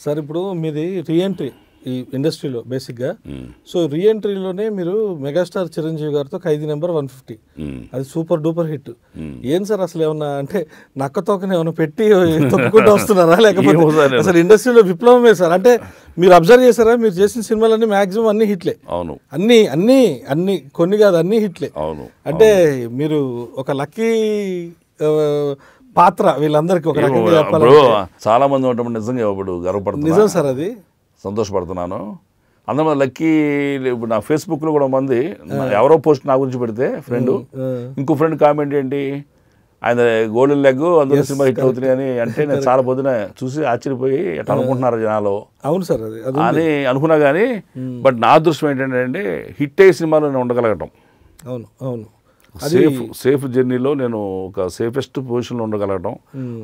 Sir ఇప్పుడు మీది reentry ఈ ఇండస్ట్రీలో బేసిక్గా. సో రీఎంట్రీలోనే మీరు మెగాస్టార్ చిరంజీవి గారితో ఖైదీ నెంబర్ 150, అది సూపర్ డూపర్ హిట్. ఏం సార్ అసలు ఏమన్నా అంటే నక్క తోకని ఏమన్నా పెట్టి తొక్కుకుంటూ వస్తున్నారా, లేకపోతే అసలు ఇండస్ట్రీలో విప్లవమే సార్? అంటే మీరు అబ్జర్వ్ చేశారా, మీరు చేసిన సినిమాలన్నీ మాక్సిమం అన్ని హిట్లే. అవును, అన్ని అన్ని అన్ని కొన్ని కాదు అన్ని హిట్లే. అవును, అంటే మీరు ఒక లక్కీ పాత్ర వీళ్ళందరికీ ఒక రకంగా చెప్పాలి. చాలా మంది ఉంటాం నిజంగా, ఇప్పుడు గర్వపడుతుంది. నిజం సార్, అది సంతోషపడుతున్నాను. అందరూ లక్కీ. ఇప్పుడు నా ఫేస్బుక్లో కూడా మంది ఎవరో పోస్ట్ నా గురించి పెడితే ఫ్రెండ్, ఇంకో ఫ్రెండ్ కామెంట్ ఏంటి, ఆయన గోల్డెన్ లెగ్ అందరూ సినిమా హిట్ అవుతున్నాయి అని అంటే నేను చాలా పొద్దున చూసి ఆశ్చర్యపోయి ఎట్లా అనుకుంటున్నారు జనాలు. అవును సార్, అది అని అనుకున్నా కానీ బట్ నా అదృష్టం ఏంటంటే హిట్ అయ్యే సినిమాలో నేను ఉండగలగటం. అవును అవును, సేఫ్ జర్నీలో నేను ఒక సేఫెస్ట్ పొజిషన్లో ఉండగలగటం,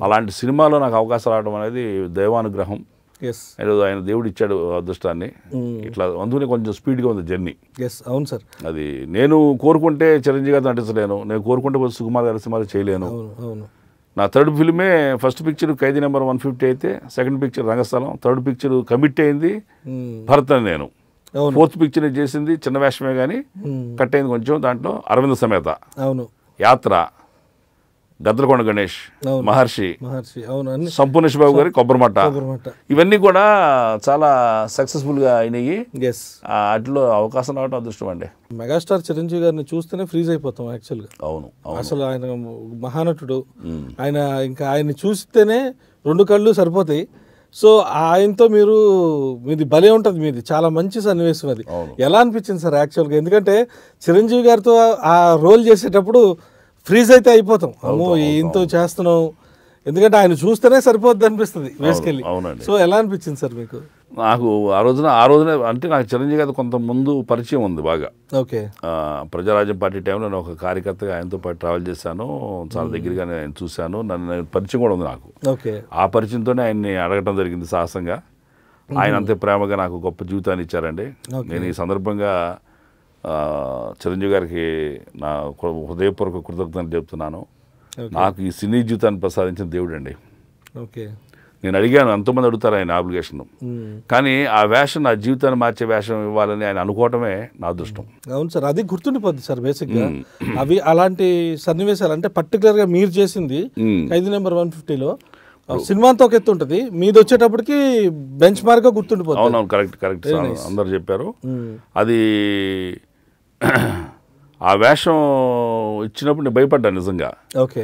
అలాంటి సినిమాలో నాకు అవకాశం రావడం అనేది దైవానుగ్రహం. ఏదో ఆయన దేవుడు ఇచ్చాడు అదృష్టాన్ని. ఇట్లా అందుకనే కొంచెం స్పీడ్గా ఉంది జర్నీ. అవును సార్, అది నేను కోరుకుంటే చిరంజీవి గారితో నటించలేను, నేను కోరుకుంటే సుకుమార్ గారి సినిమాలు చేయలేను. నా థర్డ్ ఫిల్మే ఫస్ట్ పిక్చర్ ఖైదీ నెంబర్ 150 అయితే, సెకండ్ పిక్చర్ రంగస్థలం, థర్డ్ పిక్చర్ కమిట్ అయింది భరత్ అని నేను. ఫోర్త్ పిక్చర్ చేసింది చిన్న వేషమే కానీ కట్ అయింది కొంచెం. దాంట్లో అరవింద సమేత, యాత్ర, గద్దలకొండ గణేష్, మహర్షి, సంపూర్ణేష్ బాబు గారి కొబ్బరిమట్ట, ఇవన్నీ కూడా చాలా సక్సెస్ఫుల్గా అయినాయి. వాటిలో అవకాశం రావడం అదృష్టం అండి. మెగాస్టార్ చిరంజీవి గారిని చూస్తేనే ఫ్రీజ్ అయిపోతాం యాక్చువల్గా. అవును, అసలు ఆయన మహానటుడు. ఆయన ఇంకా ఆయన్ని చూస్తేనే రెండు కళ్ళు సరిపోతాయి. సో ఆయనతో మీది భలే ఉంటుంది, మీది చాలా మంచి సన్నివేశం. అది ఎలా అనిపించింది సార్ యాక్చువల్గా? ఎందుకంటే చిరంజీవి గారితో ఆ రోల్ చేసేటప్పుడు ఫ్రీజ్ అయితే అయిపోతాం, అమ్మో ఈయనతో చేస్తున్నాం, ఎందుకంటే ఆయన చూస్తేనే సరిపోద్ది అనిపిస్తుంది వేసుకెళ్ళి. సో ఎలా అనిపించింది సార్ మీకు? నాకు ఆ రోజున అంటే నాకు చిరంజీవి గారు కొంత ముందు పరిచయం ఉంది బాగా. ఓకే, ప్రజారాజ్యం పార్టీ టైంలో నేను ఒక కార్యకర్తగా ఆయనతో పాటు ట్రావెల్ చేశాను, చాలా దగ్గరగా నేను చూశాను, నన్ను పరిచయం కూడా ఉంది నాకు. ఓకే, ఆ పరిచయంతోనే ఆయన్ని అడగటం జరిగింది సాహసంగా. ఆయన అంతే ప్రేమగా నాకు గొప్ప జీవితాన్ని ఇచ్చారండి. నేను ఈ సందర్భంగా చిరంజీవి గారికి నా హృదయపూర్వక కృతజ్ఞతలు చెప్తున్నాను. నాకు ఈ సినీ జీవితాన్ని ప్రసాదించిన దేవుడు అండి. ఓకే, నేను అడిగాను, ఎంతోమంది అడుగుతారు ఆయన అప్లికేషన్, కానీ ఆ వేషం నా జీవితాన్ని మార్చే వేషం ఇవ్వాలని ఆయన అనుకోవటమే నా అదృష్టం. అవును సార్, అది గుర్తుండిపోద్ది సార్ బేసిక్గా. అవి అలాంటి సన్నివేశాలు అంటే పర్టికులర్గా మీరు చేసింది ఖైదీ నెంబర్ 150లో సినిమాతో ఒక ఎత్తు ఉంటుంది, మీది వచ్చేటప్పటికి బెంచ్ మార్క్గా గుర్తుండిపోతుంది. అవునవును, కరెక్ట్ అందరు చెప్పారు. అది ఆ వేషం ఇచ్చినప్పుడు నేను భయపడ్డాను నిజంగా. ఓకే,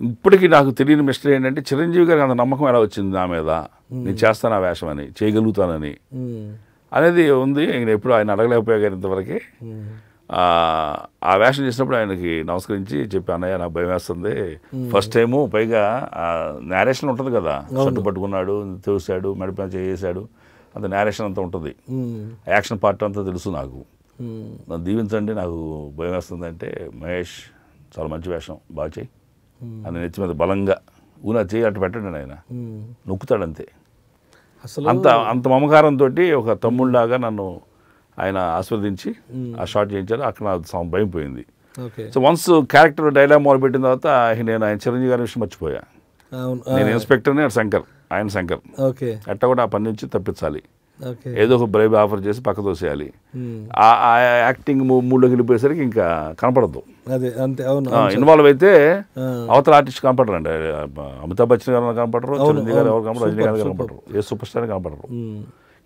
ఇప్పటికీ నాకు తెలియని మిస్టరీ ఏంటంటే చిరంజీవి గారికి అంత నమ్మకం ఎలా వచ్చింది నా మీద, నేను చేస్తాను ఆ వేషం అని, చేయగలుగుతానని అనేది ఉంది. నేను ఎప్పుడు ఆయన అడగలేకపోయా గారు ఇంతవరకు. ఆ వేషం చేసినప్పుడు ఆయనకి నమస్కరించి చెప్పి, అన్నయ్య నాకు భయం వేస్తుంది, ఫస్ట్ టైము, పైగా నేరేషన్ ఉంటుంది కదా, షర్టు పట్టుకున్నాడు, తోసాడు, మెడపై చేసాడు, అంత నేరేషన్ అంతా ఉంటుంది, యాక్షన్ పార్ట్ అంతా తెలుసు నాకు, నన్ను దీవించండి, నాకు భయం వేస్తుంది అంటే, మహేష్ చాలా మంచి వేషం, బాగా చేయి అని నెత్తి మీద బలంగా ఊనా చేయి అటు పెట్టండి ఆయన, నొక్కుతాడంతే. అంత మమకారంతో ఒక తమ్ముళ్ళలాగా నన్ను ఆయన ఆస్వాదించి ఆ షాట్ చేయించారు. అక్కడ నాకు భయం పోయింది. సో వన్స్ క్యారెక్టర్ డైలాగ్ మొదలుపెట్టిన తర్వాత నేను ఆయన చిరంజీవి గారి విషయం మర్చిపోయా. నేను ఇన్స్పెక్టర్ని, ఆయన శంకర్, ఎట్ట కూడా ఆ పని నుంచి తప్పించాలి, ఏదో ఒక బ్రైబ్ ఆఫర్ చేసి పక్క తోసేయాలి. ఆ యాక్టింగ్ మూడ్లోకి వెళ్ళిపోయేసరికి ఇంకా కనపడద్దు, ఇన్వాల్వ్ అయితే అవతల ఆర్టిస్ట్ కనపడరు అండి. అమితాబ్ బచ్చన్ గారు కనపడరు, చిరంజీవి గారు ఎవరు కనపడరు, రజనీ గారు కనపడరు, ఏ సూపర్ స్టార్ కనపడరు.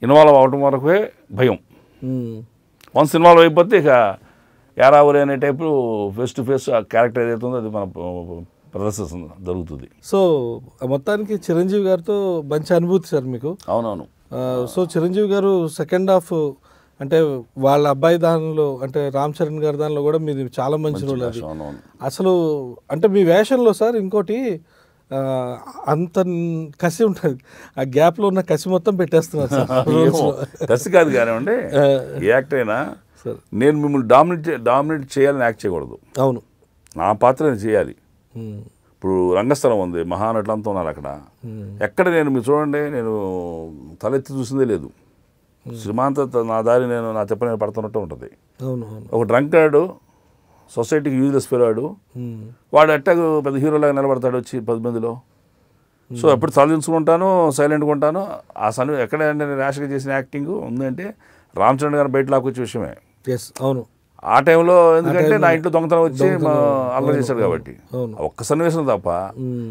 ఇన్వాల్వ్ అవడం వరకే భయం. వన్స్ ఇన్వాల్వ్ అయిపోతే ఇక యారావురే అనే టైపు ఫేస్ టు ఫేస్ ఆ క్యారెక్టర్ ఏదైతే ఉందో అది మన ప్రదర్శన జరుగుతుంది. సో మొత్తానికి చిరంజీవి గారితో మంచి అనుభూతి సార్ మీకు. అవునవును. సో చిరంజీవి గారు సెకండ్ హాఫ్ అంటే వాళ్ళ అబ్బాయి దానిలో అంటే రామ్ చరణ్ గారి దానిలో కూడా మీది చాలా మంచి రోల్. అది అసలు అంటే మీ వేషంలో సార్ ఇంకోటి అంత కసి ఉంటుంది, ఆ గ్యాప్లో ఉన్న కసి మొత్తం పెట్టేస్తున్నారు సార్. కసి కాదు కానివ్వండి, ఏ యాక్టర్ అయినా నేను మిమ్మల్ని డామినేట్ చేయాలని యాక్ట్ చేయకూడదు. అవును, నా పాత్ర నేను చేయాలి. ఇప్పుడు రంగస్థలం ఉంది, మహానటులంతా ఉన్నారు అక్కడ, ఎక్కడ నేను మీరు చూడండి నేను తలెత్తి చూసిందే లేదు. సినిమా అంతా నా దారి నేను నా చెప్పని పడుతున్నట్టు ఉంటుంది. ఒక డ్రంకర్డ్ సొసైటీకి యూజ్లెస్ ఫెలోడు వాడు ఎట్టాగు పెద్ద హీరోలాగా నిలబడతాడు వచ్చి 10 మందిలో. సో ఎప్పుడు తలదించుకుంటాను, సైలెంట్గా ఉంటాను. ఆ ఎక్కడ నేను ర్యాష్గా చేసిన యాక్టింగ్ ఉందంటే రామచంద్ర గారు బయట లాక్కొచ్చే విషయమే. ఎస్, అవును. ఆ టైంలో ఎందుకంటే నా ఇంట్లో దొంగతనం వచ్చి అల్లరి చేశాడు కాబట్టి ఒక్క సన్నివేశం తప్ప.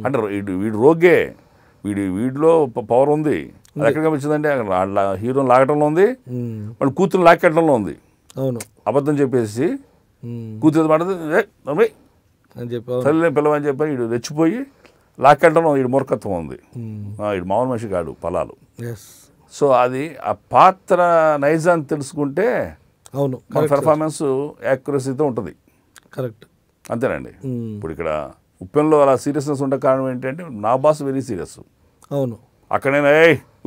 అంటే వీడు రోగే, వీడిలో పవర్ ఉంది. అది ఎక్కడ కనిపించిందంటే హీరోని లాగటంలో ఉంది, వాళ్ళు కూతురు లాక్కెట్టడంలో ఉంది. అవును, అబద్ధం చెప్పేసి కూతురు మాట్లాడితే అని చెప్పి తల్లి పిల్లవని చెప్పి వీడు రెచ్చిపోయి లాక్కెట్టడం వీడు మూర్ఖత్వం ఉంది. వీడు మామూలు మనిషి కాడు పలాలు. సో అది ఆ పాత్ర నైజాన్ని తెలుసుకుంటే అవును మన పెర్ఫార్మెన్స్ యాక్యురసీతో ఉంటుంది. కరెక్ట్, అంతేనండి. ఇప్పుడు ఇక్కడ ఉప్పెన్లో అలా సీరియస్నెస్ ఉండే కారణం ఏంటంటే నా బాస్ వెరీ సీరియస్. అవును, అక్కడ నేను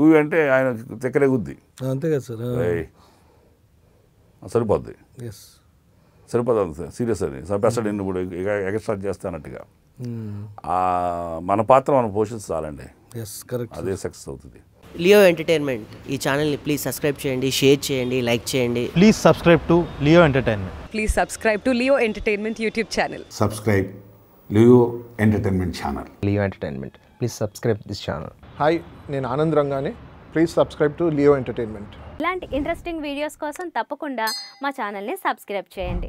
ఊ అంటే ఆయన తెక్కలే గుద్ది అంతే కదా సార్. సరిపోద్ది, సరిపోద్ది, అంతే సీరియస్ అని చంపేస్తాడు నిన్ను ఇప్పుడు ఎక్స్ట్రా చేస్తానట్టుగా. మన పాత్ర మనం పోషించాలండి, అదే సక్సెస్ అవుతుంది. లియో ఎంటర్టైన్మెంట్ ఈ ఛానల్ని ప్లీజ్ సబ్స్క్రైబ్ చేయండి, షేర్ చేయండి, లైక్ చేయండి. Please subscribe to Leo entertainment. Please subscribe to Leo Entertainment YouTube channel. Subscribe Leo Entertainment channel. Leo Entertainment. Please subscribe this channel. హాయ్, నేను ఆనంద్ రంగానే. Please subscribe to Leo entertainment. ఇలాంటి interesting videos కోసం తప్పకుండా మా ఛానల్ని సబ్స్క్రైబ్ చేయండి.